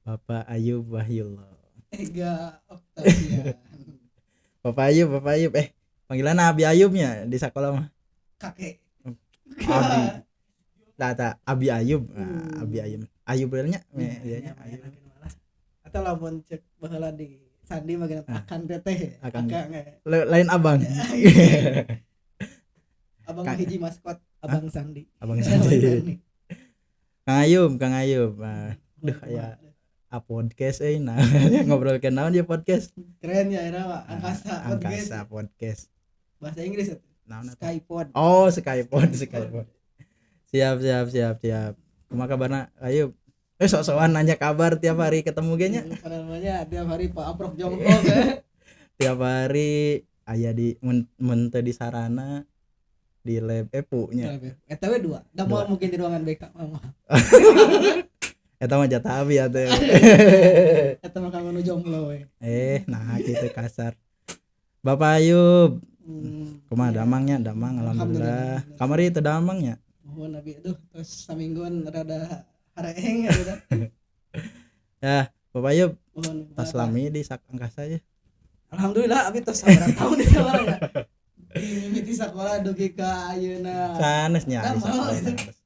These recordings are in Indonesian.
Bapak Ayub Wahyullah. Ega Octavian. Bapak Ayub. Panggilan Abi Ayubnya di sekolah mah. Kakek. Abi. Tata Abi Ayub. Abi Hmm. Ayub. Ayub benernya Ya, iya main Ayub. lagi malah. Atau lamun cek baheula di Sandi bagian Nah, akan teteh. akan Akang lain abang. Abang Kang, hiji maskot Hah? Abang Sandi. Abang Abang Sandi. Sandi. Kang Ayub. Duh Kumaha. ya podcast nah ngobrol naon dia podcast. Keren ya era mah angkasa podcast. Angkasa podcast. Bahasa Inggris itu. Naon atuh? Skypod. Oh, Skypod. Siap. Kumaha kabarna Ayub? Sok-sokan nanya kabar tiap hari ketemu ge nya. Pada namanya tiap hari Pak Aprok jongkok ya. Tiap hari aya di mun teu di sarana di lab EPU nya. Eta we 2. Da mau mungkin di ruangan BK mah. Eta mah jatah abi atuh. Eta mah kanggo nu jomblo we. Nah gitu kasar. Bapak Ayub, kumaha Iya. damangnya? Damang alhamdulillah. Kamari teu damangnya. Oh nabi aduh terus samingguan rada hareeng ya udah. Ya, Bapak Ayub, Mohon tas lami di sak angkasa ya. alhamdulillah abi tos sabar tahun di sekolah ya. Mimiti sekolah dugi ka ayeuna. Sanes nya di Damel. sekolah.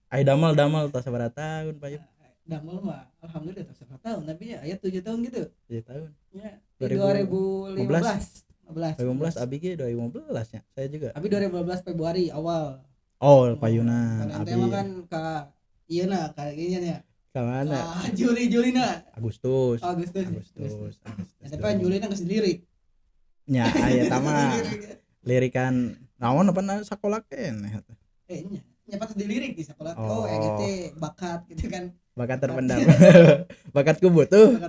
Ai damel tas sabaraha tahun Pak Ayub? Damel mah alhamdulillah tos sabar tahun tapi ya aya 7 tahun gitu. 7 tahun. Ya, 2015. 2015 abi ge 2015 nya. Saya juga. Abi 2015 Februari awal. Oh, Payuna. Kan Abi. emang kan ka ieuna ka ieu nya. Ka mana? Julina. Agustus. Agustus. Ya, Tapi Julina geus lirik. Nya aya tama lirikan naon apa sakola keneh. Nya pas dilirik di sekolah. Oh. EGT bakat gitu kan. Bakat terpendam. Bakatku butuh.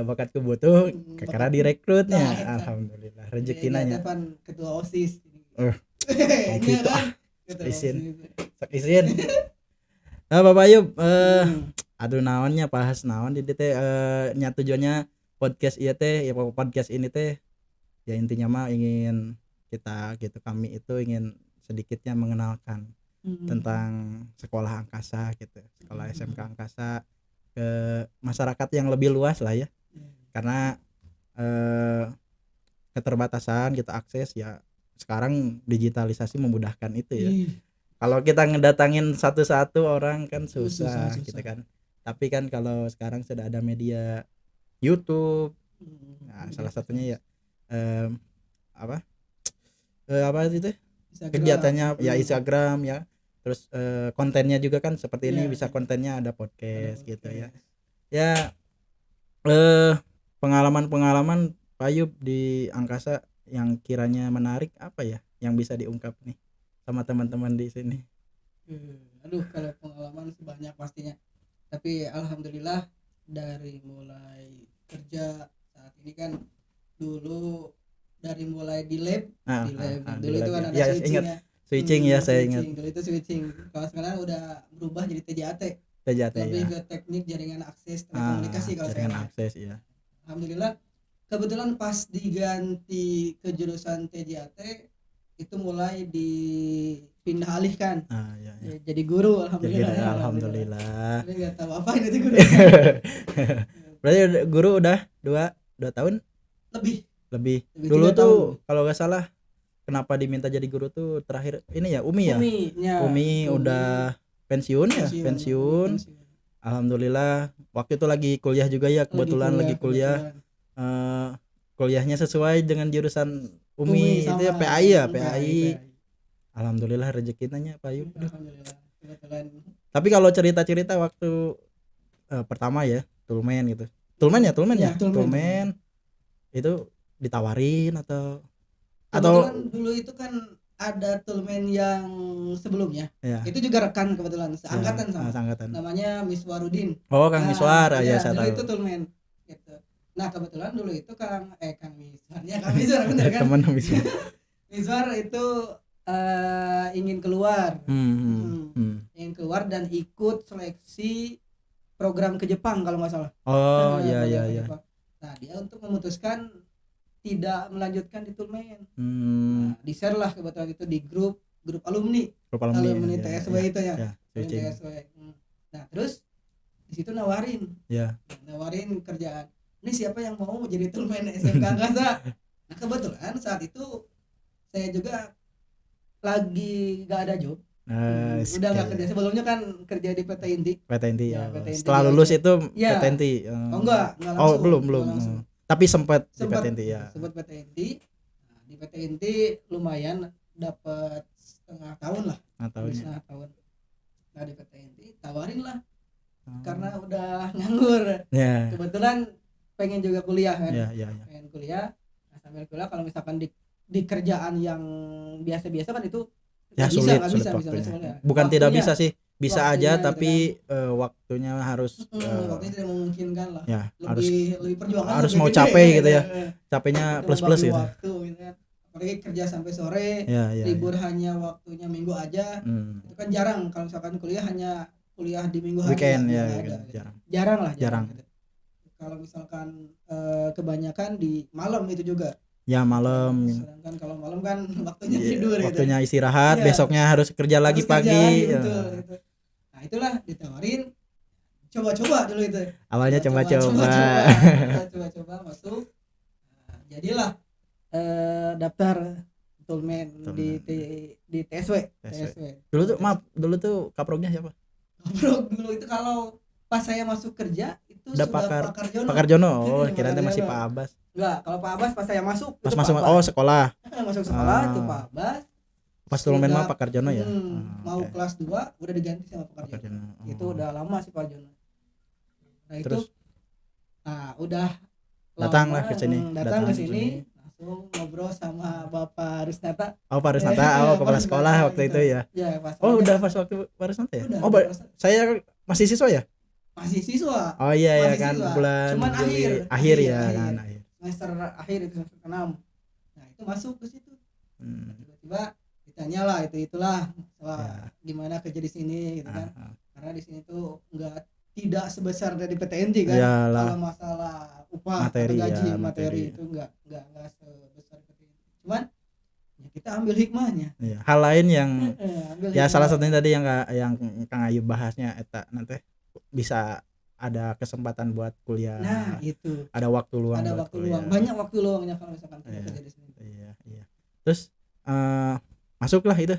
Bakatku butuh karena direkrutnya. Alhamdulillah rezekina nya. Depan ketua OSIS. Gitu ah. Isin. Nah, Bapak Ayub, aduh naonnya bahas naon di teh nya tujuannya podcast ieu teh ya podcast ini teh ya intinya mah ingin kita gitu kami itu ingin sedikitnya mengenalkan tentang sekolah angkasa gitu, sekolah SMK angkasa ke masyarakat yang lebih luas lah ya. Karena keterbatasan kita akses ya sekarang digitalisasi memudahkan itu ya. Kalau kita ngedatangin satu-satu orang kan susah. Gitu kan. Tapi kan kalau sekarang sudah ada media YouTube, nah, salah satunya ya apa itu kegiatannya ya Instagram ya. Terus kontennya juga kan seperti ini bisa kontennya ada podcast gitu ya. Ya pengalaman Pak Ayub di angkasa yang kiranya menarik apa ya yang bisa diungkap nih sama teman-teman di sini. Aduh kalau pengalaman sebanyak pastinya. Tapi alhamdulillah dari mulai kerja saat ini kan dulu dari mulai di lab, dulu itu kan ada switching ya saya ingat. Dulu itu switching. Kalau sekarang udah berubah jadi TJAT. Lebih ke teknik jaringan akses telekomunikasi kalau jaringan sekarang. Akses ya. Alhamdulillah kebetulan pas diganti ke jurusan TJAT itu mulai dipindah alihkan. Ya. Jadi guru alhamdulillah. Tapi enggak tahu apa itu guru. Berarti guru udah 2 tahun? Lebih. Dulu tuh kalau enggak salah kenapa diminta jadi guru tuh terakhir ini ya Umi ya. Umi udah pensiun. Alhamdulillah waktu itu lagi kuliah juga ya kebetulan lagi kuliah. Kuliahnya sesuai dengan jurusan Umi itu ya PAI. Alhamdulillah rezekinya Pak Ayub. Tapi kalau cerita-cerita waktu pertama ya Tulmen gitu. Tulmen itu ditawarin atau dulu itu kan ada Tulmen yang sebelumnya. Ya. Itu juga rekan kebetulan seangkatan sama. Namanya Miswarudin. Oh, Kang Miswar ya saya tahu. Itu Tulmen gitu. Nah, kebetulan dulu itu Kang Miswar. Ya, Kang Miswar benar kan? Teman Miswar. Miswar itu ingin keluar. Ingin keluar dan ikut seleksi program ke Jepang kalau nggak salah. Oh, iya. Nah, dia untuk memutuskan tidak melanjutkan di Tulmen. Nah, di-share lah kebetulan itu di grup alumni TSW itu ya. TSW. Nah, terus di situ nawarin Ya. kerjaan, ini siapa yang mau jadi toolman SMK Angkasa. Nah kebetulan saat itu saya juga lagi gak ada job. Udah gak kerja, sebelumnya kan kerja di PT Inti. PT Inti Ya, ya. PT Inti Setelah di lulus Aceh. itu Ya. PT Inti. Oh enggak Oh langsung, belum enggak langsung. Tapi sempat di Sempat PT Inti ya. Sempat PT Inti. Nah, di PT Inti lumayan dapat setengah tahun lah. Setengah tahun. Nah di PT Inti tawarin lah karena udah nganggur. Ya. Kebetulan pengen juga kuliah kan. Ya. Pengen kuliah. Nah, sambil kuliah kalau misalkan di kerjaan yang biasa-biasa kan itu Ya sulit bisa waktunya. Bukan waktunya, tidak bisa sih, bisa aja tapi gitu kan. Waktunya harus waktunya tidak memungkinkan lah. Ya, lebih perjuangan harus mau capek gitu ya. Capeknya plus gitu. Waktu gitu kan. Apalagi kerja sampai sore, libur hanya waktunya minggu aja. Itu kan jarang kalau misalkan kuliah hanya kuliah di minggu hari. Weekend ya, jarang. Gitu. Kalau misalkan kebanyakan di malam itu juga. Ya malam. Sedangkan kalau malam kan waktunya tidur waktunya gitu. Istirahat, besoknya harus kerja lagi pagi. Betul. Nah itulah ditawarin, coba-coba dulu itu. Awalnya coba-coba masuk. Nah, jadilah daftar toolman di TSW. Dulu tuh kaprognya siapa? Kaprog dulu itu kalau pas saya masuk kerja itu udah sudah Pakar Jono. Oh, kirain masih Pak Abbas. Enggak, kalau Pak Abbas pas saya masuk pas masuk sekolah. Masuk sekolah itu Pak Abbas. Pas toolman mah Pakar Jono ya. Mau kelas 2 udah diganti sama Pakar Jono. Itu udah lama sih Pak Jono. Nah, terus udah datang ke sini langsung ngobrol sama Bapak Rusnata. Oh, Pak Rusnata, kepala sekolah waktu itu ya. Ya, pas udah pas waktu Pak Rusnata ya. Saya masih siswa ya? Masih siswa. Oh iya ya kan siswa. Bulan cuman akhir ya kan semester akhir itu semester 6. Nah itu masuk ke situ. Tiba-tiba ditanya lah itulah gimana kerja di sini gitu kan. Karena di sini tuh tidak sebesar dari PTNT kan. Kalau masalah upah atau gaji materi itu enggak sebesar PTNT. Cuman ya kita ambil hikmahnya. Ya, hal lain yang salah satunya tadi yang Kang Ayub bahasnya eta nanti bisa ada kesempatan buat kuliah. Nah, itu. Ada waktu luang. Banyak waktu luangnya kalau misalkan kita kerja di sini. Iya. Terus masuklah itu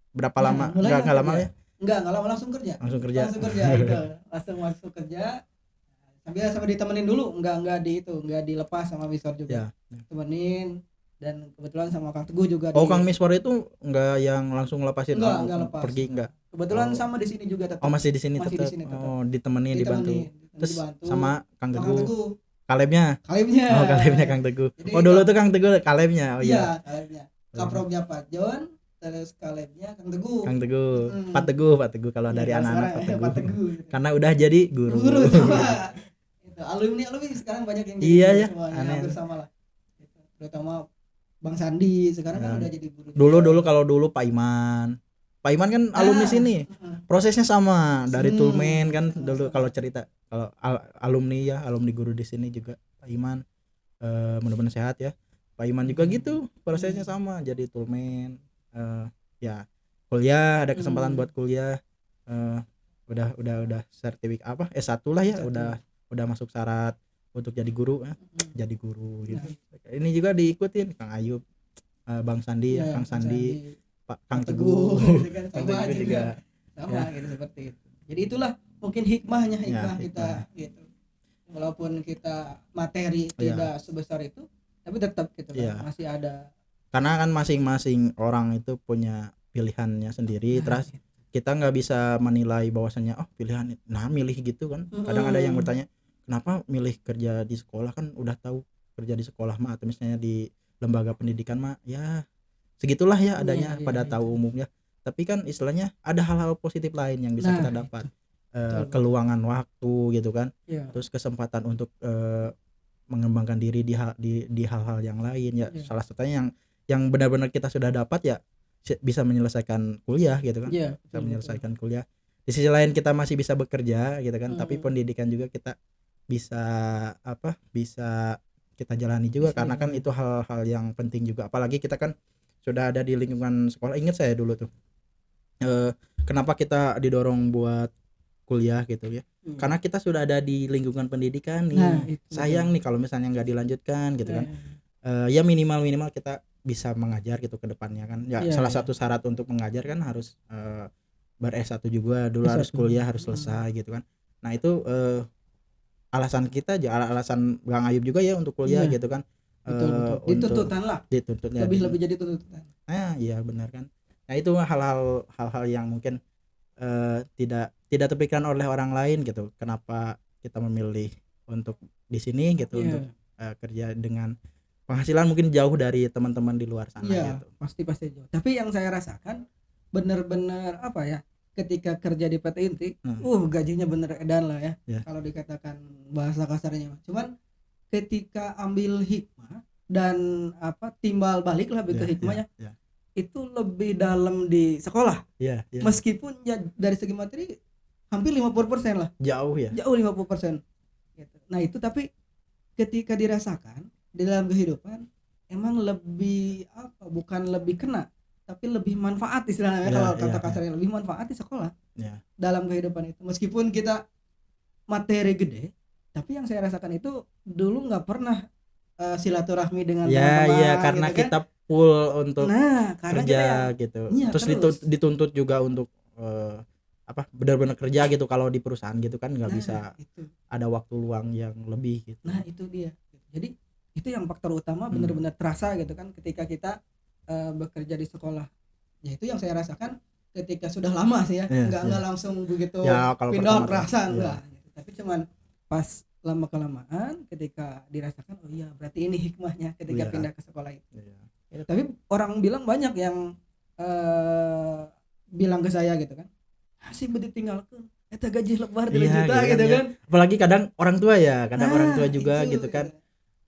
berapa lama? Enggak lama ya? Enggak lama langsung kerja itu. Langsung masuk kerja. Sambil ditemenin dulu, enggak dilepas sama Miswar juga. Temenin dan kebetulan sama Kang Teguh juga. Kang Miswar itu enggak yang langsung lepasin lepas. Pergi enggak? Kebetulan sama di sini juga tetap. Masih di sini tetap. Ditemenin dibantu. Terus sama Kang Teguh. Kalebnya Kang Teguh. Jadi dulu tuh Kang Teguh Kalebnya. Iya, Kalebnya. Kaprognya Pak John, terus Kalebnya Kang Teguh. Pak Teguh kalau dari anak-anak Pak Teguh. Karena udah jadi guru sama. Itu alumni sekarang banyak yang jadi semuanya, hampir sama lah. Terutama Bang Sandi sekarang kan udah jadi guru. Dulu kalau Pak Iman kan alumni sini. Prosesnya sama dari toolman kan dulu kalau cerita kalau alumni guru di sini juga Pak Iman mudah-mudahan sehat ya. Pak Iman juga gitu, prosesnya sama jadi toolman. Ya kuliah ada kesempatan buat kuliah. Udah sertifikat S1 lah ya, udah masuk syarat untuk jadi guru jadi guru gitu. Ini juga diikutin Kang Ayub, Bang Sandi Kang Sandi, Kang Teguh sama juga gitu seperti itu. Jadi itulah mungkin hikmah kita gitu. Walaupun kita materi tidak sebesar itu, tapi tetap gitu masih ada. Karena kan masing-masing orang itu punya pilihannya sendiri, terus kita nggak bisa menilai bahwasannya pilihan milih gitu kan. Kadang ada yang bertanya kenapa milih kerja di sekolah, kan udah tahu kerja di sekolah mah atau misalnya di lembaga pendidikan mah ya segitulah ya adanya tahu umumnya. Tapi kan istilahnya ada hal-hal positif lain yang bisa kita dapat. Keluangan waktu gitu kan. Terus kesempatan untuk mengembangkan diri di hal-hal yang lain ya. Salah satunya yang benar-benar kita sudah dapat ya bisa menyelesaikan kuliah gitu kan. Bisa menyelesaikan kuliah. Di sisi lain kita masih bisa bekerja gitu kan. Tapi pendidikan juga kita bisa kita jalani juga karena kan itu hal-hal yang penting juga. Apalagi kita kan sudah ada di lingkungan sekolah. Ingat saya dulu tuh kenapa kita didorong buat kuliah gitu ya. Karena kita sudah ada di lingkungan pendidikan nih. Nah, itu sayang nih kalau misalnya nggak dilanjutkan gitu kan. Ya minimal kita bisa mengajar gitu ke depannya kan. Ya salah satu syarat untuk mengajar kan harus ber S1 juga dulu, harus kuliah, harus selesai gitu kan. Nah itu alasan kita alasan Bang Ayub juga ya untuk kuliah gitu kan. Betul. Dituntutkan lah. Dituntut ya. Lebih jadi tuntutan. Nah, iya benar kan. Nah, itu hal-hal yang mungkin tidak terpikirkan oleh orang lain gitu. Kenapa kita memilih untuk di sini gitu, untuk kerja dengan penghasilan mungkin jauh dari teman-teman di luar sana gitu. Pasti jauh. Tapi yang saya rasakan benar-benar apa ya? Ketika kerja di PT Inti, gajinya bener edan lah ya. Kalau dikatakan bahasa kasarnya. Cuman ketika ambil hikmah dan timbal balik lah ke hikmahnya, itu lebih dalam di sekolah. Meskipun ya dari segi materi hampir 50% lah. Jauh 50%. Gitu. Nah itu tapi ketika dirasakan di dalam kehidupan emang lebih bukan lebih kena, tapi lebih manfaat istilahnya kalau kata kasarnya, lebih manfaat di sekolah dalam kehidupan itu. Meskipun kita materi gede, tapi yang saya rasakan itu dulu nggak pernah silaturahmi dengan teman-teman karena gitu kita full untuk kerja gitu. Terus dituntut juga untuk benar-benar kerja gitu. Kalau di perusahaan gitu kan nggak bisa ada waktu luang yang lebih gitu. Nah itu dia. Jadi itu yang faktor utama benar-benar terasa gitu kan ketika kita bekerja di sekolah. Ya itu yang saya rasakan ketika sudah lama sih ya. Enggak langsung begitu pindah perasaan enggak. Tapi cuman pas lama kelamaan ketika dirasakan berarti ini hikmahnya ketika pindah ke sekolah itu. Ya, tapi orang bilang banyak yang bilang ke saya gitu kan. Sih ditinggalkan eta gaji lebar 3 juta gitu kan. Apalagi kadang orang tua orang tua juga gitu kan.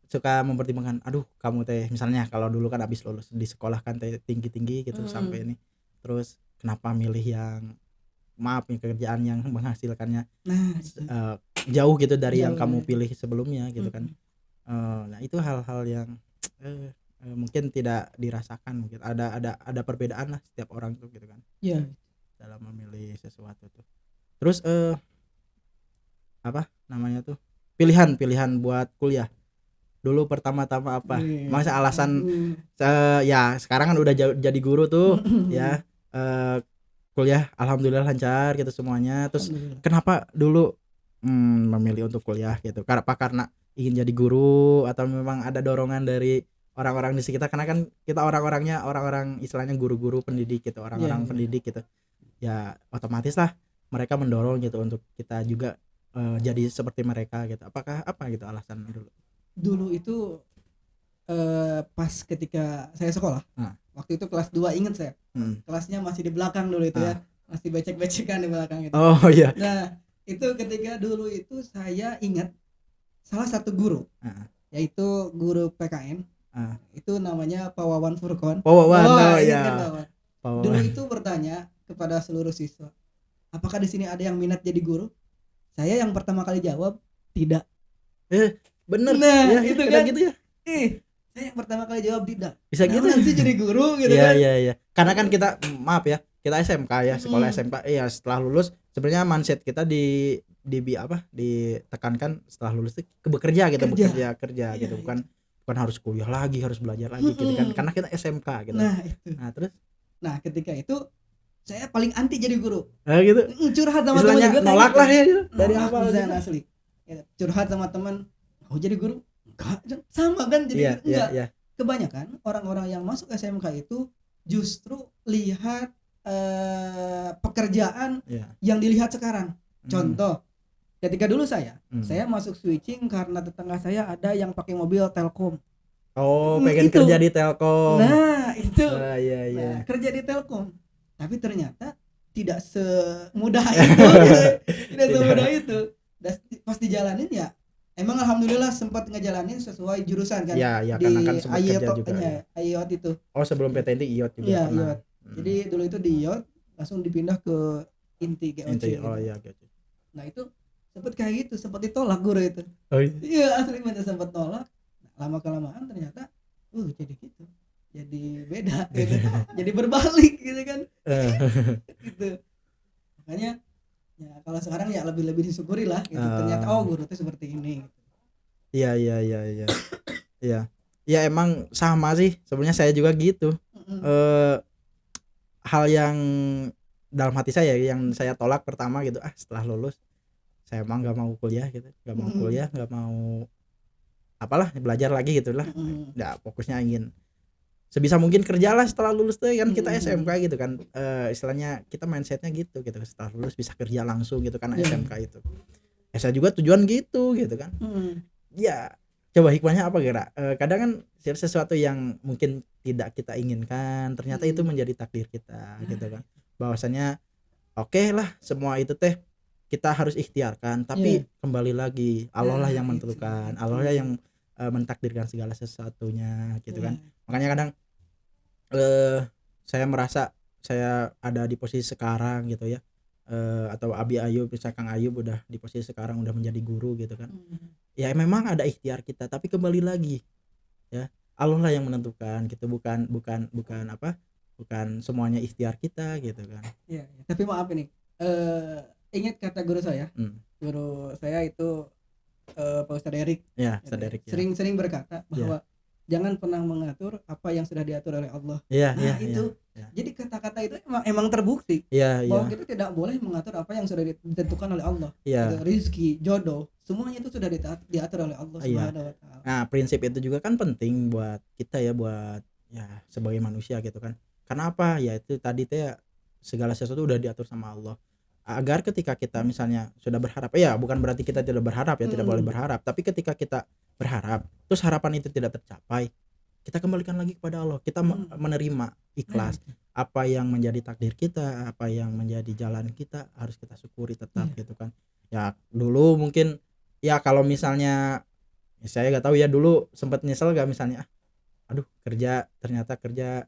Suka mempertimbangkan, aduh kamu teh misalnya kalau dulu kan habis lulus di sekolah kan teh tinggi-tinggi gitu sampai ini, terus kenapa milih yang kerjaan yang menghasilkannya jauh gitu dari yang kamu pilih sebelumnya gitu kan. Nah itu hal-hal yang mungkin tidak dirasakan, mungkin ada perbedaan lah setiap orang tuh gitu kan dalam memilih sesuatu tuh. Terus pilihan buat kuliah dulu pertama-tama apa? Masa alasan ya sekarang kan udah jadi guru tuh ya, kuliah alhamdulillah lancar gitu semuanya. Terus kenapa dulu memilih untuk kuliah gitu? Karena ingin jadi guru atau memang ada dorongan dari orang-orang di sekitar? Karena kan kita orang istilahnya guru-guru pendidik gitu, orang-orang pendidik gitu. Ya otomatis lah mereka mendorong gitu untuk kita juga jadi seperti mereka gitu. Apakah gitu alasan dulu itu pas ketika saya sekolah waktu itu kelas 2 ingat saya kelasnya masih di belakang dulu itu ya, masih becek-becekan di belakang itu. Nah itu ketika dulu itu saya ingat salah satu guru yaitu guru PKN itu namanya Pak Wawan Furkon. Dulu itu bertanya kepada seluruh siswa, apakah di sini ada yang minat jadi guru? Saya yang pertama kali jawab tidak. Bener itu kan gitu ya. Saya yang pertama kali jawab tidak. Bisa gitu sih jadi guru gitu kan. Iya. Karena kan kita kita SMK ya, sekolah SMK ya, setelah lulus sebenarnya mindset kita ditekankan setelah lulus itu bekerja gitu, kerja gitu, bukan harus kuliah lagi, harus belajar lagi gitu kan. Karena kita SMK gitu. Nah, ketika itu saya paling anti jadi guru. Gitu. Curhat sama teman juga nolak lah ya gitu. Dari awal asli. Curhat sama teman, mau jadi guru? Enggak, sama kan jadi enggak. Kebanyakan orang-orang yang masuk SMK itu justru lihat pekerjaan yang dilihat sekarang. Contoh, ketika dulu saya masuk switching karena tetangga saya ada yang pakai mobil Telkom. Pengen kerja di Telkom. Nah, itu. Nah, kerja di Telkom. Tapi ternyata tidak semudah itu. Tidak semudah itu. Dan pas dijalanin ya emang alhamdulillah sempat ngejalanin sesuai jurusan kan. Iya, karena kan sempat kerja juga. IOT itu. Sebelum PT Inti IOT juga. Iya, IOT. Jadi dulu itu di IOT langsung dipindah ke Inti GOC. GOC. Nah, itu sempat kayak gitu, sempat ditolak guru itu. Iya, asli bener sempat tolak. Lama kelamaan ternyata jadi gitu. Jadi beda gitu. Jadi berbalik gitu kan. Gitu. Makanya ya kalau sekarang ya lebih disyukuri lah gitu. Ternyata guru itu seperti ini gitu. Iya. Ya emang sama sih sebenarnya, saya juga gitu. Hal yang dalam hati saya yang saya tolak pertama gitu, setelah lulus saya emang nggak mau kuliah gitu, nggak mau apalah belajar lagi gitu lah. Nggak, fokusnya ingin sebisa mungkin kerja lah setelah lulus tuh kan. Kita SMK gitu kan, istilahnya kita mindsetnya gitu setelah lulus bisa kerja langsung gitu kan. SMK itu saya juga tujuan gitu kan. Ya coba hikmahnya apa kira? Kadang kan sesuatu yang mungkin tidak kita inginkan ternyata itu menjadi takdir kita gitu kan. Bahwasanya oke lah semua itu teh kita harus ikhtiarkan, tapi kembali lagi Allah lah yang menentukan, Allah lah yang mentakdirkan segala sesuatunya gitu kan. Makanya kadang saya merasa saya ada di posisi sekarang gitu ya, atau Abi Ayub, Kang Ayub udah di posisi sekarang udah menjadi guru gitu kan. Ya memang ada ikhtiar kita, tapi kembali lagi ya Allah lah yang menentukan gitu, bukan semuanya ikhtiar kita gitu kan. Iya. Tapi maaf ini, ingat kata guru saya. Guru saya itu Pak Ustadz Erik. Ya, Ustadz Erik. Sering berkata bahwa jangan pernah mengatur apa yang sudah diatur oleh Allah. Itu. Jadi kata-kata itu emang terbukti bahwa kita tidak boleh mengatur apa yang sudah ditentukan oleh Allah. Rezeki, jodoh, semuanya itu sudah diatur oleh Allah Subhanahu wa taala. Nah, prinsip itu juga kan penting buat kita ya, buat ya sebagai manusia gitu kan. Karena apa? Ya itu tadi teh segala sesuatu udah diatur sama Allah. Agar ketika kita misalnya sudah berharap, ya bukan berarti kita tidak berharap ya, tidak boleh berharap, tapi ketika kita berharap terus harapan itu tidak tercapai, kita kembalikan lagi kepada Allah. Kita menerima ikhlas apa yang menjadi takdir kita, apa yang menjadi jalan kita, harus kita syukuri tetap gitu kan. Ya dulu mungkin ya kalau misalnya ya saya nggak tahu ya, dulu sempat nyesel gak misalnya ternyata kerja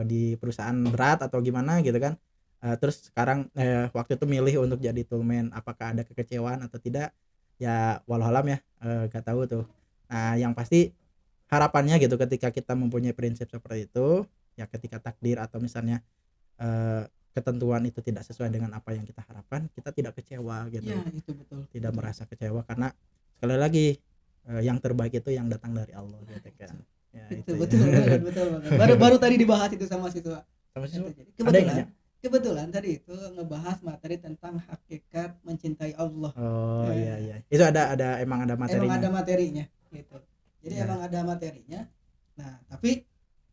di perusahaan berat atau gimana gitu kan. Terus sekarang waktu itu milih untuk jadi toolman, apakah ada kekecewaan atau tidak ya walau alam ya, gak tahu tuh. Nah yang pasti harapannya gitu ketika kita mempunyai prinsip seperti itu ya, ketika takdir atau misalnya ketentuan itu tidak sesuai dengan apa yang kita harapkan, kita tidak kecewa gitu. Ya, itu betul. Tidak merasa kecewa karena sekali lagi yang terbaik itu yang datang dari Allah gitu kan. Ya, itu betul banget. Baru tadi dibahas itu sama siswa. Kebetulan tadi itu ngebahas materi tentang hakikat mencintai Allah. Iya. Itu emang ada materinya. Emang ada materinya gitu. Jadi emang ada materinya. Nah, tapi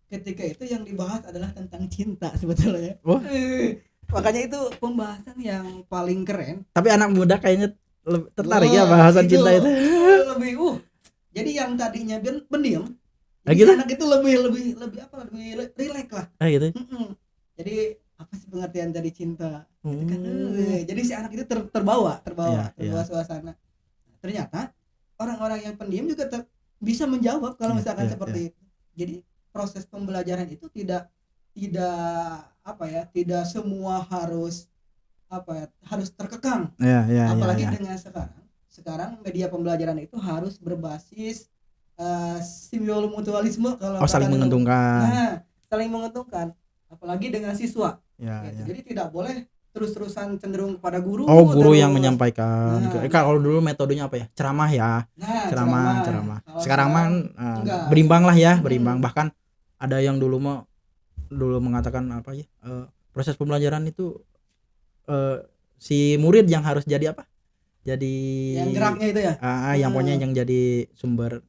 ketika itu yang dibahas adalah tentang cinta sebetulnya. Makanya itu pembahasan yang paling keren. Tapi anak muda kayaknya tertarik ya bahasan cinta itu. Lebih Jadi yang tadinya pendiam, gitu? anak itu lebih rileks lah. Gitu. Jadi apa sih pengertian dari cinta? Gitu kan. Jadi si anak itu terbawa suasana. Ternyata orang-orang yang pendiam juga bisa menjawab kalau misalkan seperti itu. Jadi proses pembelajaran itu tidak semua harus terkekang. Apalagi dengan sekarang media pembelajaran itu harus berbasis simbiol mutualisme, kalau saling menguntungkan. Nah, saling menguntungkan apalagi dengan siswa. Jadi tidak boleh terus-terusan cenderung kepada guru. Guru yang menyampaikan. Kalau dulu metodenya apa ya? Ceramah ya. Ceramah. Sekarang mah berimbang lah ya, berimbang. Bahkan ada yang dulu mengatakan apa ya? Proses pembelajaran itu si murid yang harus jadi apa? Jadi yang geraknya itu ya. Yang pokoknya yang jadi sumber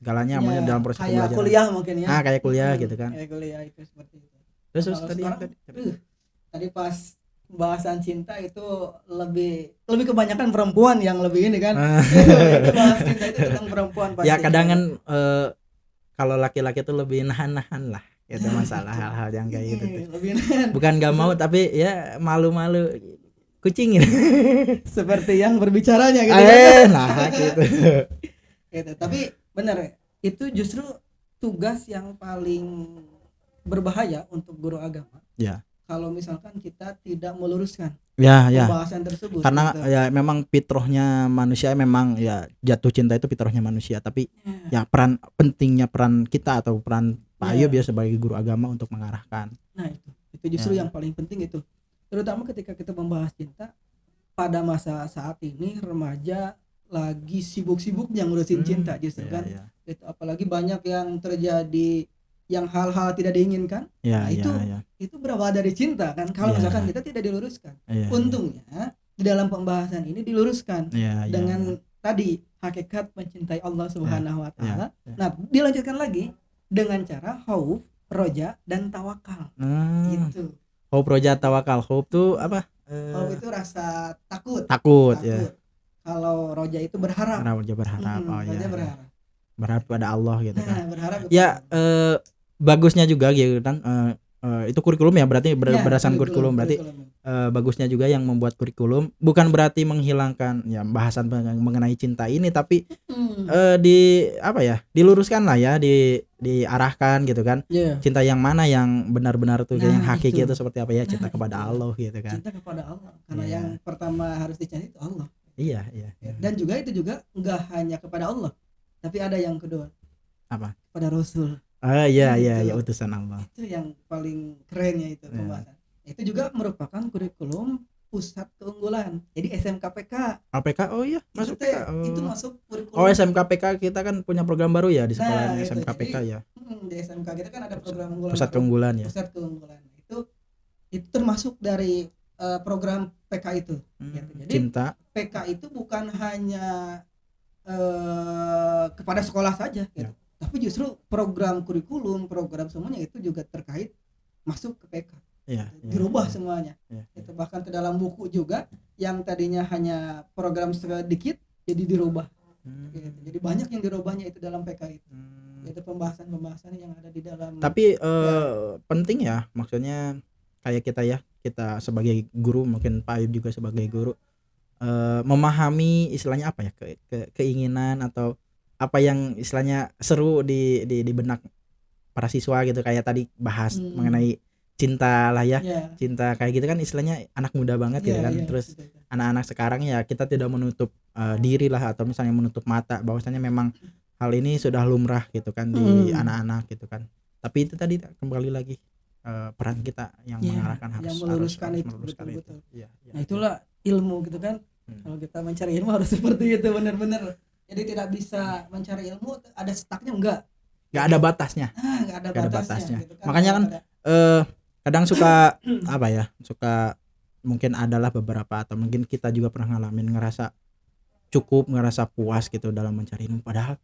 segalanya dalam proses kayak pembelajaran. Kuliah mungkin ya. Kayak kuliah gitu kan. Kayak kuliah itu seperti itu. Terus tadi pas pembahasan cinta itu lebih kebanyakan perempuan yang lebih ini kan. Bahas cinta itu tentang perempuan pasti. Ya kadang kan kalau laki-laki itu lebih nahan-nahan lah. Itu masalah hal-hal yang kayak gitu tuh. Bukan gak mau tapi ya malu-malu kucing gitu. Seperti yang berbicaranya gitu. Gitu. Tapi benar, itu justru tugas yang paling berbahaya untuk guru agama. Ya. Kalau misalkan kita tidak meluruskan pembahasan tersebut. Karena gitu. Ya memang fitrahnya manusia, memang ya jatuh cinta itu fitrahnya manusia, tapi ya pentingnya peran kita atau peran Pak Ayub ya sebagai guru agama untuk mengarahkan. Nah, itu justru yang paling penting itu. Terutama ketika kita membahas cinta, pada masa saat ini remaja lagi sibuk-sibuknya ngurusin cinta justru kan. Itu apalagi banyak yang terjadi yang hal-hal tidak diinginkan. Nah, itu berawal dari cinta kan. Kalau misalkan kita tidak diluruskan. Untungnya di dalam pembahasan ini diluruskan dengan tadi hakikat mencintai Allah Subhanahu wa taala. Nah, dilanjutkan lagi dengan cara khauf, roja dan tawakal. Gitu. Khauf, roja, tawakal. Khauf tuh apa? Khauf itu rasa takut. Ya. Kalau roja itu berharap. Roja berharap. Roja berharap. Berharap pada Allah gitu kan. Berharap ya bagusnya juga gitu kan. Itu kurikulum ya, berarti berdasarkan kurikulum berarti bagusnya juga yang membuat kurikulum bukan berarti menghilangkan ya bahasan mengenai cinta ini, tapi di apa ya, diluruskan lah ya, diarahkan gitu kan. Cinta yang mana yang benar-benar tuh yang hakiki itu seperti apa ya, cinta kepada Allah gitu kan. Cinta kepada Allah karena yang pertama harus dicari itu Allah. Iya. Dan juga itu juga enggak hanya kepada Allah, tapi ada yang kedua. Apa? Kepada Rasul. Iya, utusan Allah. Itu yang paling kerennya itu pembahasan. Itu juga merupakan kurikulum pusat keunggulan. Jadi SMKPK. Oh iya, masuk PK. Itu masuk kurikulum. Oh, SMKPK kita kan punya program baru ya di sekolah SMKPK ya. Di SMK kita kan ada program unggulan. Pusat keunggulan ya. Pusat keunggulan. Itu termasuk dari program PK itu. Gitu. Jadi cinta. PK itu bukan hanya kepada sekolah saja gitu. Tapi justru program kurikulum, program semuanya itu juga terkait masuk ke PK. Dirubah semuanya. Itu bahkan ke dalam buku juga yang tadinya hanya program sedikit jadi dirubah. Gitu. Jadi banyak yang dirubahnya itu dalam PK itu. Itu pembahasan-pembahasan yang ada di dalam. Tapi penting ya, maksudnya kayak kita sebagai guru, mungkin Pak Ayub juga sebagai guru memahami istilahnya apa ya, keinginan atau apa yang istilahnya seru di benak para siswa gitu, kayak tadi bahas mengenai cinta lah ya. Cinta kayak gitu kan istilahnya anak muda banget gitu kan. Terus anak-anak sekarang ya kita tidak menutup diri lah, atau misalnya menutup mata bahwasanya memang hal ini sudah lumrah gitu kan di anak-anak gitu kan. Tapi itu tadi kembali lagi peran kita yang mengarahkan, harus meluruskan itu. Betul. Nah, itulah ilmu gitu kan. Kalau kita mencari ilmu harus seperti itu benar-benar. Jadi tidak bisa mencari ilmu ada stucknya, enggak ada batasnya. Enggak ada batasnya. Gitu kan. Makanya kan kadang suka apa ya, suka mungkin adalah beberapa, atau mungkin kita juga pernah ngalamin ngerasa cukup, ngerasa puas gitu dalam mencari ilmu, padahal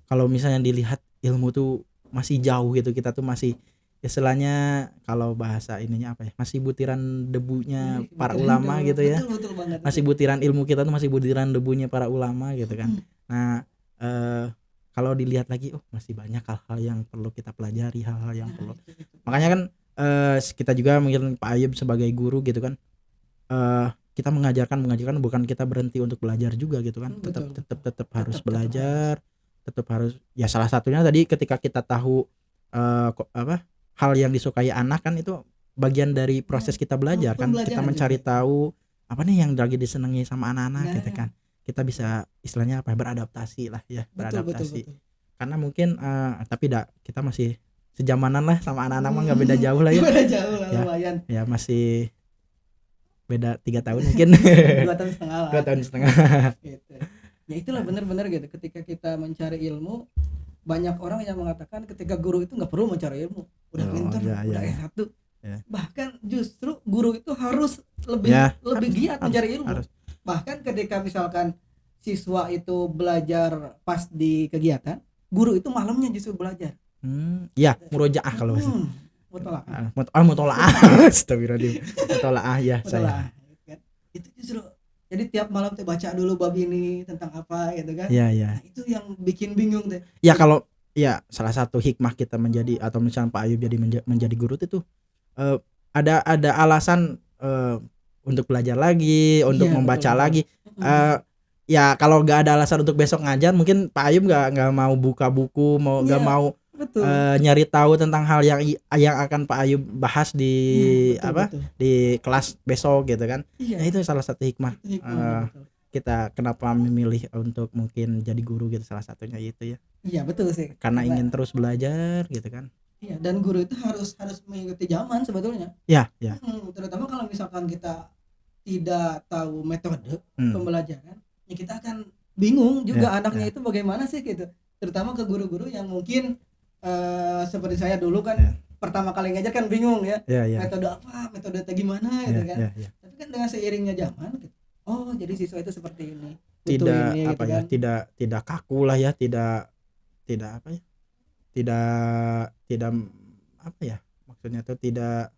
kalau misalnya dilihat ilmu tuh masih jauh gitu, kita tuh masih istilahnya kalau bahasa ininya apa ya, masih butiran debunya para ulama gitu ya. Betul banget. Masih butiran ilmu kita tuh masih butiran debunya para ulama gitu kan. Nah kalau dilihat lagi masih banyak hal-hal yang perlu kita pelajari, hal-hal yang perlu. Makanya kan kita juga mungkin Pak Ayub sebagai guru gitu kan, kita mengajarkan bukan kita berhenti untuk belajar juga gitu kan. Tetap harus belajar, tetap harus ya, salah satunya tadi ketika kita tahu hal yang disukai anak kan, itu bagian dari proses kita belajar kan. Kita mencari tahu apa nih yang lagi disenangi sama anak-anak gitu kan. Kita bisa istilahnya apa, beradaptasi lah ya, beradaptasi. Betul. Karena mungkin tapi kita masih sejamanan lah sama anak-anak mah, nggak beda jauh lah ya. Beda jauh lah, lumayan. Ya masih beda 3 tahun mungkin. 2 tahun setengah lah. 2 tahun setengah. Gitu. Ya itulah benar-benar gitu. Ketika kita mencari ilmu, banyak orang yang mengatakan ketika guru itu nggak perlu mencari ilmu, udah pintar, udah S1. Bahkan justru guru itu harus lebih giat mencari ilmu. Bahkan ketika misalkan siswa itu belajar pas di kegiatan, guru itu malamnya justru belajar. Ya, murojaah kalau bahasa. Mutolaah. Astagfirullahaladzim. Mutolaah ya saya. Itu justru jadi tiap malam teh baca dulu bab ini tentang apa gitu kan. Iya. Nah, itu yang bikin bingung teh. Ya kalau ya salah satu hikmah kita menjadi, atau misalnya Pak Ayub jadi menjadi guru itu ada alasan untuk belajar lagi, untuk membaca lagi. Ya kalau nggak ada alasan untuk besok ngajar, mungkin Pak Ayub nggak mau buka buku, nggak mau nyari tahu tentang hal yang akan Pak Ayub bahas di di kelas besok gitu kan. Nah itu salah satu hikmah kita kenapa memilih untuk mungkin jadi guru gitu, salah satunya itu ya. Iya betul sih. Karena ingin terus belajar gitu kan. Iya, dan guru itu harus mengikuti zaman sebetulnya. Ya. Terutama kalau misalkan kita tidak tahu metode pembelajaran, ya kita akan bingung juga anaknya itu bagaimana sih gitu. Terutama ke guru-guru yang mungkin seperti saya dulu kan pertama kali ngajar kan bingung ya. Metode apa, metode gimana gitu kan. Tapi kan dengan seiringnya zaman gitu, oh jadi siswa itu seperti ini. Tidak ini, apa gitu ya, kan. tidak kaku lah ya, tidak apa ya, tidak apa ya, maksudnya tuh tidak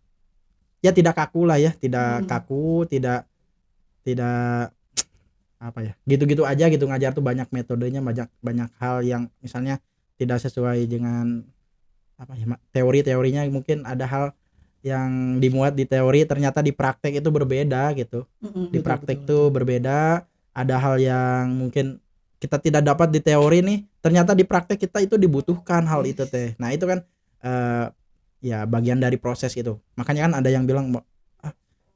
kaku lah ya, tidak kaku, tidak apa ya, gitu-gitu aja gitu. Ngajar tuh banyak metodenya, banyak hal yang misalnya tidak sesuai dengan apa ya, teorinya. Mungkin ada hal yang dimuat di teori ternyata di praktek itu berbeda gitu. Di praktek tuh berbeda. Ada hal yang mungkin kita tidak dapat di teori nih, ternyata di praktek kita itu dibutuhkan hal itu teh. Nah itu kan ya bagian dari proses itu. Makanya kan ada yang bilang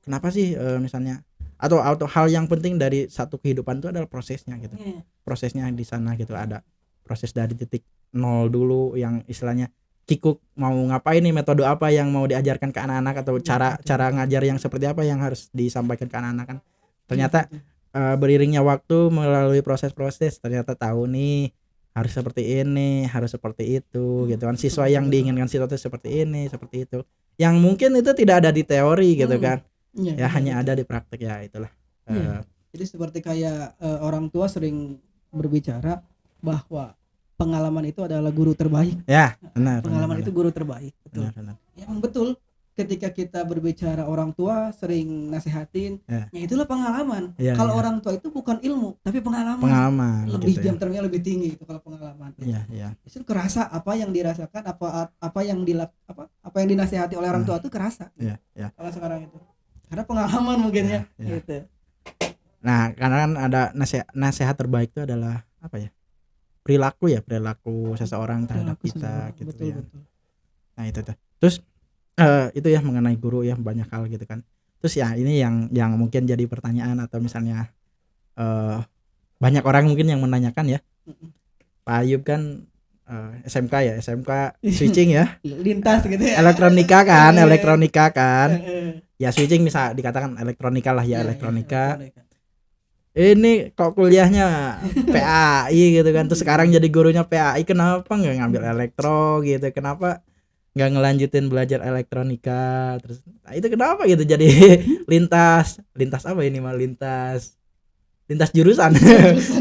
kenapa sih misalnya atau hal yang penting dari satu kehidupan itu adalah prosesnya gitu. Prosesnya di sana gitu, ada proses dari titik nol dulu yang istilahnya kikuk mau ngapain nih, metode apa yang mau diajarkan ke anak-anak, atau cara ngajar yang seperti apa yang harus disampaikan ke anak-anak kan. Ternyata beriringnya waktu melalui proses-proses ternyata tahu nih harus seperti ini, harus seperti itu gitu kan. Siswa yang diinginkan siswa itu seperti ini, seperti itu. Yang mungkin itu tidak ada di teori gitu kan. Ya hanya ada di praktek ya, itulah. Jadi seperti kayak orang tua sering berbicara bahwa pengalaman itu adalah guru terbaik. Ya, benar. Pengalaman itu guru terbaik, betul. Benar. Ya, emang betul. Ketika kita berbicara orang tua sering nasihatin, ya itulah pengalaman. Kalau orang tua itu bukan ilmu, tapi pengalaman lebih gitu, jam terbangnya lebih tinggi itu kalau pengalaman. Itu kerasa apa yang dirasakan, apa yang dinasihati oleh orang tua itu kerasa. Kalau sekarang itu karena pengalaman mungkin ya. Gitu. Nah, karena kan ada nasihat terbaik itu adalah apa ya? Perilaku seseorang terhadap kita gitu. Betul. Nah, itu tuh. Terus itu ya mengenai guru ya, banyak hal gitu kan. Terus ya ini yang mungkin jadi pertanyaan, atau misalnya banyak orang mungkin yang menanyakan ya, Pak Ayub kan SMK switching ya, lintas gitu ya, elektronika kan ya, switching bisa dikatakan elektronika lah ya, elektronika. Ini kok kuliahnya PAI gitu kan, terus sekarang jadi gurunya PAI, kenapa nggak ngambil elektro gitu, kenapa nggak ngelanjutin belajar elektronika, terus nah itu kenapa gitu jadi lintas apa ini mah, lintas jurusan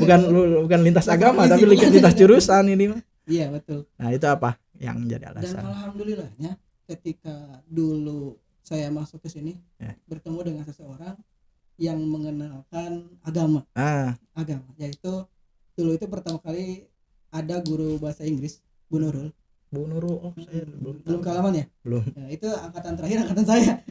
bukan lintas agama, tapi lintas jurusan ini mah. Iya betul. Nah itu apa yang jadi alasan? Dan alhamdulillahnya ketika dulu saya masuk ke sini bertemu dengan seseorang yang mengenalkan agama, yaitu dulu itu pertama kali ada guru bahasa Inggris, Bu Nurul. Saya belum kealaman ya? Belum. Nah, itu angkatan terakhir angkatan saya.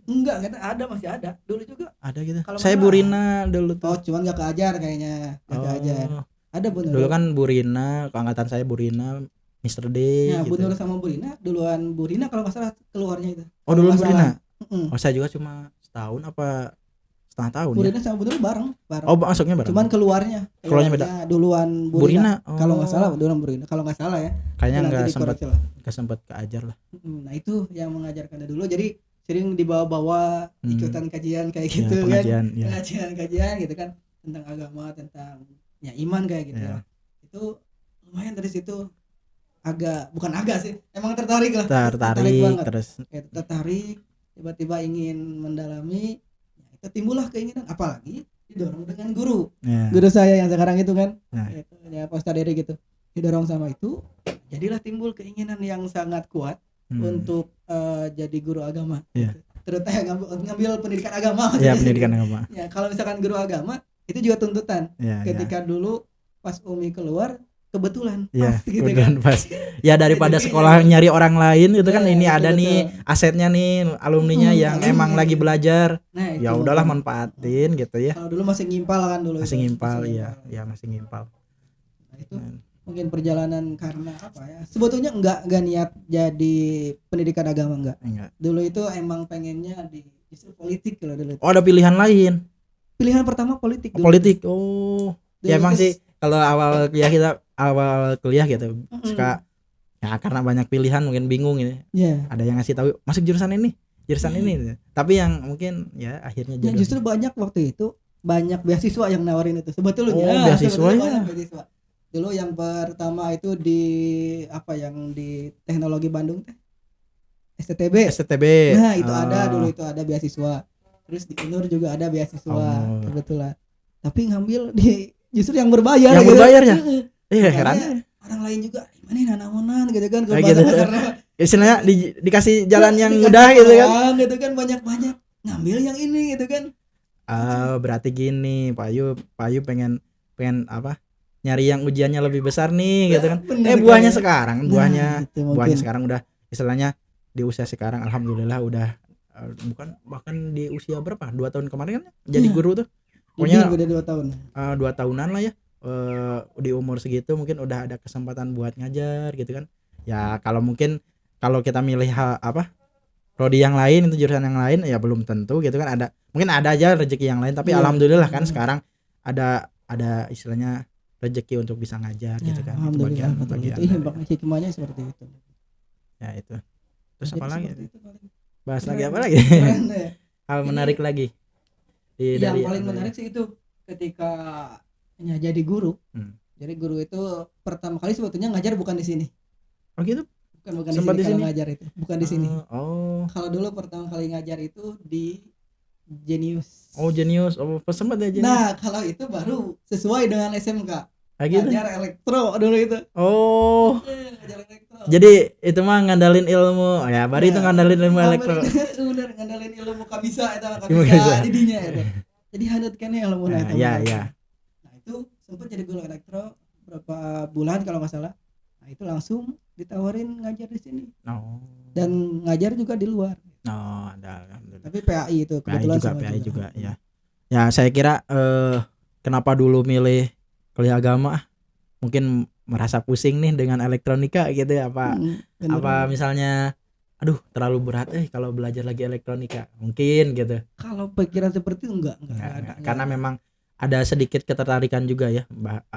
Enggak ada, masih ada. Dulu juga ada gitu. Saya Bu Rina dulu tuh. Cuman enggak keajar kayaknya. Keajar. Ada Bu Nurul. Dulu kan Bu Rina, angkatan saya Bu Rina, Mr. D ya, gitu. Bu Nurul sama Bu Rina, duluan Bu Rina kalau enggak salah keluarnya itu. Duluan Bu Rina. Saya juga cuma setahun apa setengah tahun. Bu Rina sama Bu Nurul bareng. Masuknya bareng. Cuman keluarnya beda. Duluan Bu Rina. Kalau enggak salah duluan Bu Rina. Kalau enggak salah ya. Kayaknya enggak sempat keajar lah. Nah, itu yang mengajarkan dulu. Jadi sering dibawa-bawa ikutan kajian kayak gitu kajian gitu kan, tentang agama, tentang ya iman kayak gitu. Itu lumayan dari situ bukan agak sih, emang tertarik banget. Tertarik, tiba-tiba ingin mendalami. Timbullah keinginan, apalagi didorong dengan guru saya yang sekarang itu kan, ya Pak Ustadz Eri gitu, didorong sama itu, jadilah timbul keinginan yang sangat kuat untuk jadi guru agama, gitu. Terutama ngambil pendidikan agama. Pendidikan agama. Ya, kalau misalkan guru agama itu juga tuntutan. Ketika dulu pas Umi keluar, kebetulan pas gitu kan. Pas. Ya daripada sekolah nyari orang lain gitu kan, ini ada nih asetnya nih, alumninya yang emang lagi belajar. Nah, ya udahlah manfaatin gitu ya. Kalau dulu masih ngimpal kan dulu. Masih ngimpal. Masih ngimpal. Nah, itu mungkin perjalanan karena apa ya? Sebetulnya enggak niat jadi pendidikan agama enggak. Dulu itu emang pengennya di justru politik kalau dulu. Ada pilihan lain. Pilihan pertama politik dulu. Politik. Ya emang sih kalau awal kuliah gitu suka ya, karena banyak pilihan mungkin bingung ini. Ada yang ngasih tahu masuk jurusan ini, jurusan ini. Tapi yang mungkin ya akhirnya Ya, jodoh. justru banyak waktu itu banyak beasiswa yang nawarin itu sebetulnya. Oh, beasiswanya. Banyak beasiswa. Dulu yang pertama itu di apa yang di Teknologi Bandung teh, STTB. STTB. Nah, itu ada dulu, itu ada beasiswa. Terus di UNUR juga ada beasiswa, kebetulan. Tapi ngambil di justru yang berbayar. Yang gitu. berbayar ya? Iya, Makanya heran. orang lain juga gimana nanaonan gitu kan, Gitu. Istilahnya dikasih jalan yang mudah gitu kan. Gitu kan, banyak-banyak ngambil yang ini gitu kan. Berarti gini, Pak Ayu pengen apa? Nyari yang ujiannya lebih besar nih gitu kan. Bener Buahnya kan? sekarang, buahnya Gitu buahnya mungkin. sekarang udah istilahnya di usia sekarang alhamdulillah udah bukan bahkan di usia berapa? 2 tahun kemarin kan jadi guru tuh. Pokoknya udah 2 tahun. 2 tahunan lah ya. Di umur segitu mungkin udah ada kesempatan buat ngajar gitu kan. Ya kalau mungkin kalau kita milih apa? Prodi yang lain itu jurusan yang lain ya belum tentu gitu kan, mungkin ada aja rezeki yang lain tapi alhamdulillah kan sekarang ada istilahnya rezeki untuk bisa ngajar gitu kan. Itu bagian hikmahnya seperti itu. Ya itu. Terus apa lagi? Bahas Keren, lagi apa lagi? Hal menarik lagi. Yang paling menarik sih itu ketika jadi guru. Jadi guru itu pertama kali sebetulnya ngajar bukan di sini. Oh gitu? Bukan di sini kalau ngajar itu. Bukan di sini. Kalau dulu pertama kali ngajar itu di Jenius. Oh, Jenius. Oh, sempat ya Jenius. Nah, kalau itu baru sesuai dengan SMK. Gitu? Ngajar elektro dulu itu. Oh. Ngajar elektro. Jadi itu mah ngandalin ilmu. Oh ya, baru itu ngandalin ilmu elektro. Bener, ngandalin ilmu kabisa eta kabisa didinya itu. Jadi hanut keneh ilmu na eta. Iya. Nah, itu sempat jadi guru elektro berapa bulan kalau enggak salah. Nah, itu langsung ditawarin ngajar di sini. Dan ngajar juga di luar. Ada. Tapi PAI itu kebetulan PAI juga ya. Ya, saya kira kenapa dulu milih kuliah agama? Mungkin merasa pusing nih dengan elektronika gitu ya, apa misalnya aduh terlalu berat kalau belajar lagi elektronika mungkin gitu. Kalau pikiran seperti itu enggak. Karena memang ada sedikit ketertarikan juga ya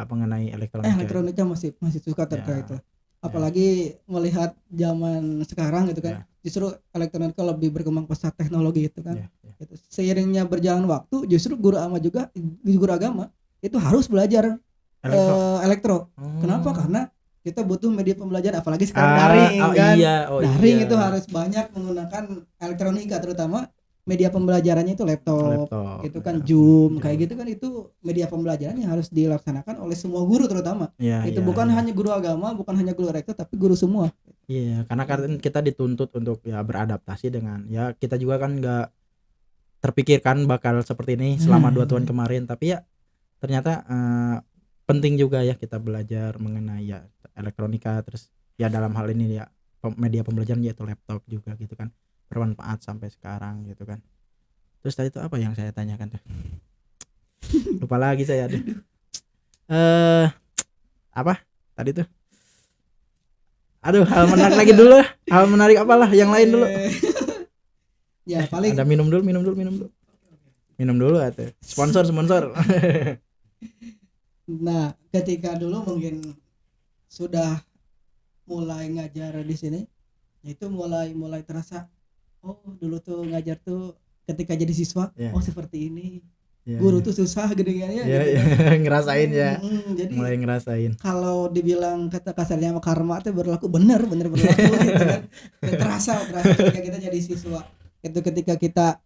mengenai elektronika. Elektronika masih suka terkait itu. Apalagi melihat zaman sekarang gitu kan. Justru elektronika lebih berkembang pesat teknologi itu kan. Gitu. Seiringnya berjalan waktu justru guru agama itu harus belajar elektro. Kenapa? Karena kita butuh media pembelajaran apalagi sekarang daring kan. Daring itu harus banyak menggunakan elektronika, terutama media pembelajarannya itu laptop itu kan Zoom kayak gitu kan, itu media pembelajaran yang harus dilaksanakan oleh semua guru terutama. Itu bukan hanya guru agama, bukan hanya guru elektro tapi guru semua. Karena kita dituntut untuk ya beradaptasi dengan ya kita juga kan nggak terpikirkan bakal seperti ini selama 2 tahun kemarin, tapi ya ternyata penting juga ya kita belajar mengenai ya elektronika, terus ya dalam hal ini ya media pembelajaran yaitu laptop juga gitu kan, bermanfaat sampai sekarang gitu kan. Terus tadi itu apa yang saya tanyakan tuh? Lupa lagi saya. Apa tadi tuh? Aduh, hal menarik lagi dulu. Hal menarik apalah yang lain dulu. Ya paling ada minum dulu. Minum dulu atuh. Sponsor. Nah, ketika dulu mungkin sudah mulai ngajar di sini, itu mulai terasa dulu tuh ngajar tuh ketika jadi siswa seperti ini. Guru tuh susah gede-gedenya ngerasain ya. Jadi mulai ngerasain. Kalau dibilang kata kasarnya sama karma tuh berlaku bener berlaku gitu kan. Terasa ketika kita jadi siswa. Itu ketika kita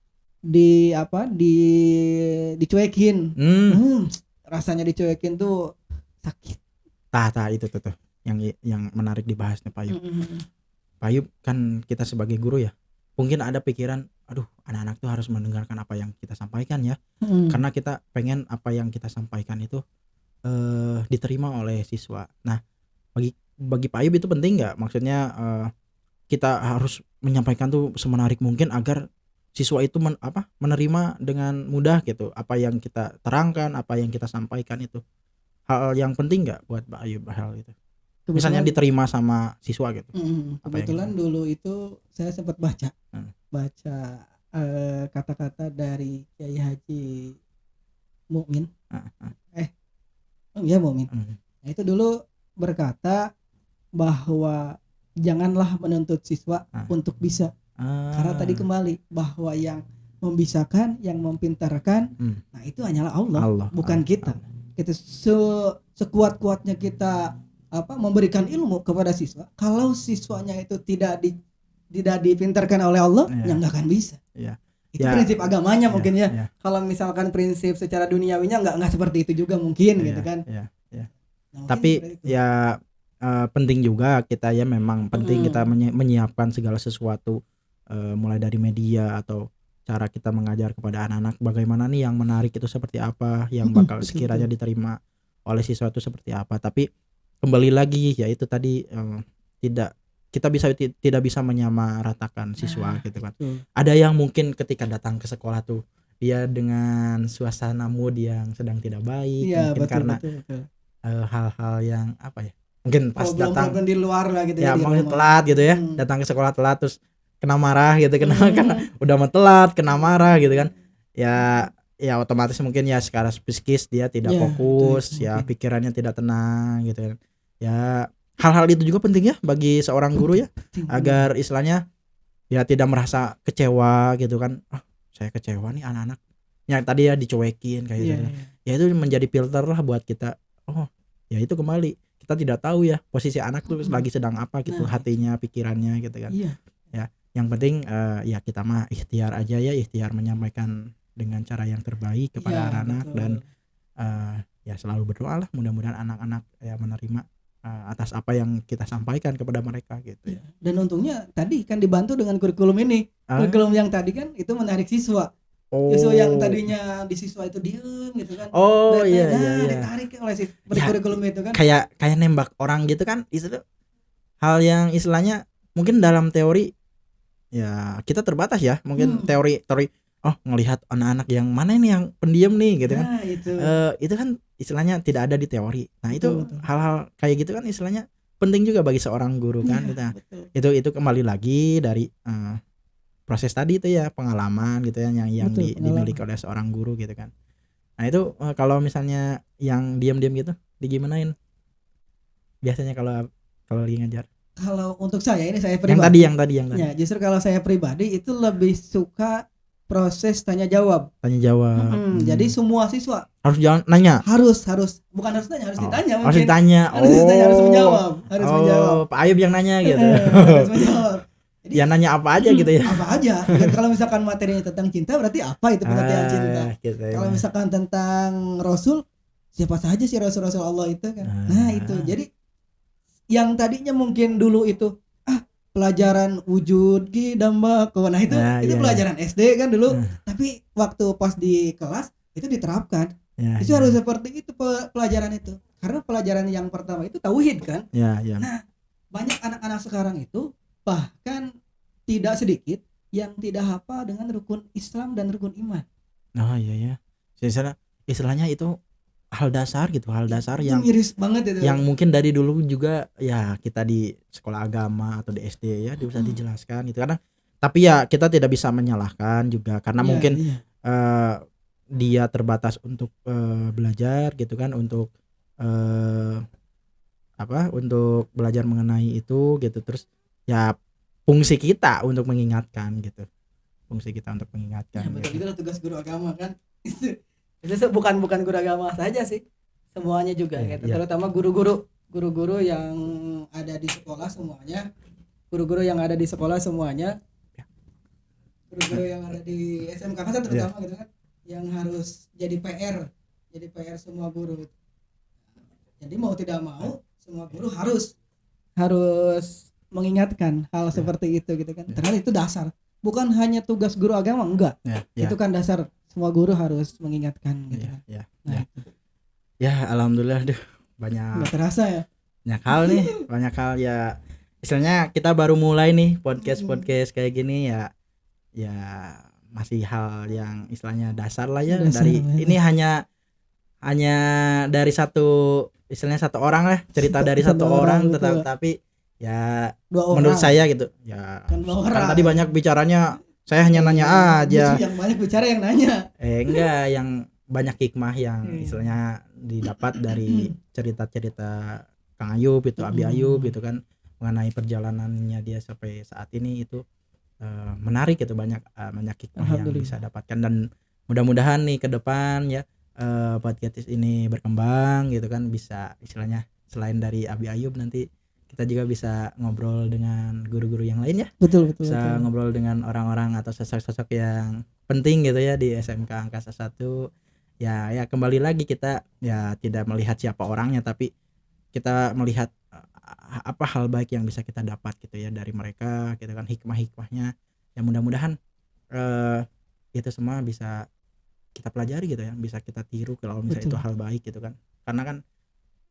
dicuekin. Rasanya dicuekin tuh sakit. Itu tuh yang menarik dibahas nih Pak Ayub. Pak Ayub kan kita sebagai guru ya, mungkin ada pikiran aduh anak-anak tuh harus mendengarkan apa yang kita sampaikan ya, karena kita pengen apa yang kita sampaikan itu diterima oleh siswa. Nah bagi Pak Ayub itu penting nggak, maksudnya kita harus menyampaikan tuh semenarik mungkin agar siswa itu menerima dengan mudah gitu apa yang kita terangkan, apa yang kita sampaikan. Itu hal yang penting nggak buat Pak Ayub hal itu? Kebetulan, misalnya diterima sama siswa gitu. Kebetulan dulu itu saya sempat baca kata-kata dari Kiai Haji Mukmin. Mukmin. Nah, itu dulu berkata bahwa janganlah menuntut siswa untuk bisa, Karena tadi kembali bahwa yang membisahkan, yang mempintarkan, nah itu hanyalah Allah, bukan kita. Kita sekuat-kuatnya kita memberikan ilmu kepada siswa, kalau siswanya itu tidak dipintarkan oleh Allah, yang nggak akan bisa. Itu prinsip agamanya mungkin ya. Kalau misalkan prinsip secara duniawinya nggak seperti itu juga mungkin gitu kan. Nah, tapi ya penting juga kita ya, memang penting kita menyiapkan segala sesuatu, mulai dari media atau cara kita mengajar kepada anak-anak bagaimana nih yang menarik itu seperti apa, yang bakal sekiranya diterima oleh siswa itu seperti apa. Tapi kembali lagi ya itu tadi, tidak bisa menyamaratakan siswa gitu kan. Ada yang mungkin ketika datang ke sekolah tuh dia dengan suasana mood yang sedang tidak baik, mungkin karena hal-hal yang apa ya, mungkin pas datang di luar lah gitu ya, mungkin telat gitu ya, datang ke sekolah telat terus kena marah gitu, karena udah mau telat kena marah gitu kan ya otomatis mungkin ya secara psikis dia tidak fokus ya, pikirannya tidak tenang gitu kan ya. Hal-hal itu juga penting ya bagi seorang guru ya, agar istilahnya ya tidak merasa kecewa gitu kan. Saya kecewa nih anak-anak yang tadi ya dicuekin kayak gitu. Ya itu menjadi filter lah buat kita. Ya itu kembali kita tidak tahu ya posisi anak tuh lagi sedang apa gitu, hatinya, pikirannya gitu kan. Ya yang penting ya kita mah ikhtiar aja ya, ikhtiar menyampaikan dengan cara yang terbaik kepada anak-anak, dan ya selalu berdoa lah mudah-mudahan anak-anak ya menerima atas apa yang kita sampaikan kepada mereka gitu ya. Dan untungnya tadi kan dibantu dengan kurikulum ini. Kurikulum yang tadi kan itu menarik siswa. Siswa yang tadinya di siswa itu diem gitu kan. Iya. Ditarik oleh si kurikulum itu kan. Kayak nembak orang gitu kan. Itu hal yang istilahnya mungkin dalam teori ya kita terbatas ya. Mungkin teori ngelihat anak-anak yang mana ini yang pendiam nih gitu kan. Itu kan istilahnya tidak ada di teori. Nah betul. Hal-hal kayak gitu kan istilahnya penting juga bagi seorang guru kan. Itu kembali lagi dari proses tadi itu ya, pengalaman gitu ya yang dimiliki oleh seorang guru gitu kan. Nah itu kalau misalnya yang diam-diam gitu digimanain biasanya kalau lagi ngajar? Kalau untuk saya pribadi yang tadi ya, justru kalau saya pribadi itu lebih suka proses tanya jawab. Jadi semua siswa harus nanya. Harus bukan harus nanya, harus ditanya mungkin. Harus ditanya. Harus menjawab. Pak Ayub yang nanya gitu. Harus menjawab. Jadi, ya nanya apa aja gitu ya. Apa aja. Dan kalau misalkan materinya tentang cinta berarti apa itu pengertian cinta. Gitu ya. Kalau misalkan tentang Rasul, siapa saja sih Rasul-Rasul Allah itu kan. Nah itu. Jadi yang tadinya mungkin dulu itu pelajaran wujud nah itu pelajaran SD kan dulu, tapi waktu pas di kelas itu diterapkan. Itu harus seperti itu pelajaran itu, karena pelajaran yang pertama itu tauhid kan. Nah banyak anak-anak sekarang itu bahkan tidak sedikit yang tidak hafal dengan rukun Islam dan rukun iman. Istilahnya itu hal dasar yang miris banget itu. Yang mungkin dari dulu juga ya kita di sekolah agama atau di SD ya bisa dijelaskan gitu karena, tapi ya kita tidak bisa menyalahkan juga karena mungkin dia terbatas untuk belajar gitu kan, untuk untuk belajar mengenai itu gitu. Terus ya fungsi kita untuk mengingatkan gitu, betul, itu tugas guru agama kan. Itu bukan guru agama saja sih, semuanya juga gitu. Terutama guru-guru yang ada di sekolah semuanya, guru-guru yang ada di SMK kan terutama gitu kan, yang harus jadi PR semua guru. Jadi mau tidak mau semua guru harus mengingatkan hal seperti itu gitu kan. Ternyata itu dasar, bukan hanya tugas guru agama, enggak. Itu kan dasar, semua guru harus mengingatkan gitu. Alhamdulillah banyak. Nggak terasa ya. Banyak hal ya. Istilahnya kita baru mulai nih podcast kayak gini ya masih hal yang istilahnya dasar lah ya. Ini hanya dari satu orang lah, cerita dari satu orang tetapi ya menurut saya gitu ya. Kan tadi banyak bicaranya. Saya hanya nanya aja. Yang banyak bicara yang nanya. Enggak, yang banyak hikmah yang istilahnya didapat dari cerita-cerita Kang Ayub itu, Abi Ayub gitu kan, mengenai perjalanannya dia sampai saat ini itu menarik gitu, banyak hikmah yang Alhamdulillah. bisa dapatkan. Dan mudah-mudahan nih ke depan ya podcast ini berkembang gitu kan, bisa istilahnya selain dari Abi Ayub nanti kita juga bisa ngobrol dengan guru-guru yang lain ya, Betul. bisa ngobrol dengan orang-orang atau sosok-sosok yang penting gitu ya di SMK Angkasa 1. Ya kembali lagi kita ya tidak melihat siapa orangnya, tapi kita melihat apa hal baik yang bisa kita dapat gitu ya dari mereka gitu kan, hikmah-hikmahnya. Ya mudah-mudahan itu semua bisa kita pelajari gitu ya, bisa kita tiru kalau misalnya itu hal baik gitu kan, karena kan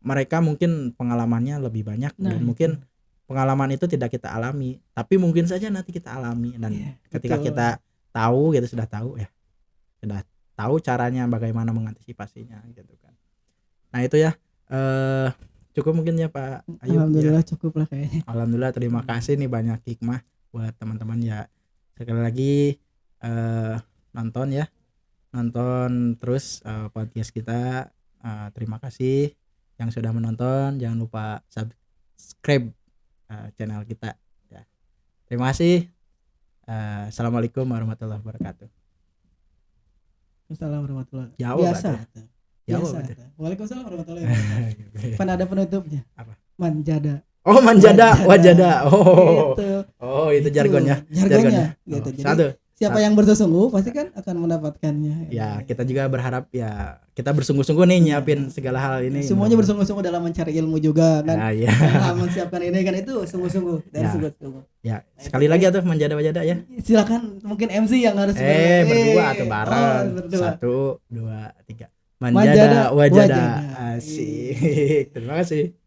mereka mungkin pengalamannya lebih banyak dan mungkin pengalaman itu tidak kita alami, tapi mungkin saja nanti kita alami. Dan ketika kita tahu gitu, sudah tahu caranya bagaimana mengantisipasinya gitu kan. Nah itu ya cukup mungkin ya Pak Ayub. Alhamdulillah ya. Cukup lah kayaknya. Alhamdulillah, terima kasih nih, banyak hikmah buat teman-teman ya. Sekali lagi nonton terus podcast kita. Terima kasih yang sudah menonton, jangan lupa subscribe channel kita ya. Terima kasih. Assalamualaikum warahmatullahi wabarakatuh. Assalamualaikum warahmatullahi wabarakatuh. Biasa. Waalaikumsalam warahmatullahi wabarakatuh. Kan ada penutupnya. Apa? Manjada. Oh, manjada, wajada. Oh. Gitu. Oh, itu jargonnya. Gitu. Oh, satu. Siapa yang bersungguh-sungguh pasti kan akan mendapatkannya. Ya, kita juga berharap ya kita bersungguh-sungguh nih nyiapin segala hal ini. Semuanya bersungguh-sungguh dalam mencari ilmu juga kan. Ya. Dalam menyiapkan ini kan itu sungguh-sungguh dan sungguh-sungguh. Ya, sekali lagi atuh manjada wajada ya. Silakan mungkin MC yang harus berdua atau bareng. 1, 2, 3. Manjada wajada. Asik. Terima kasih.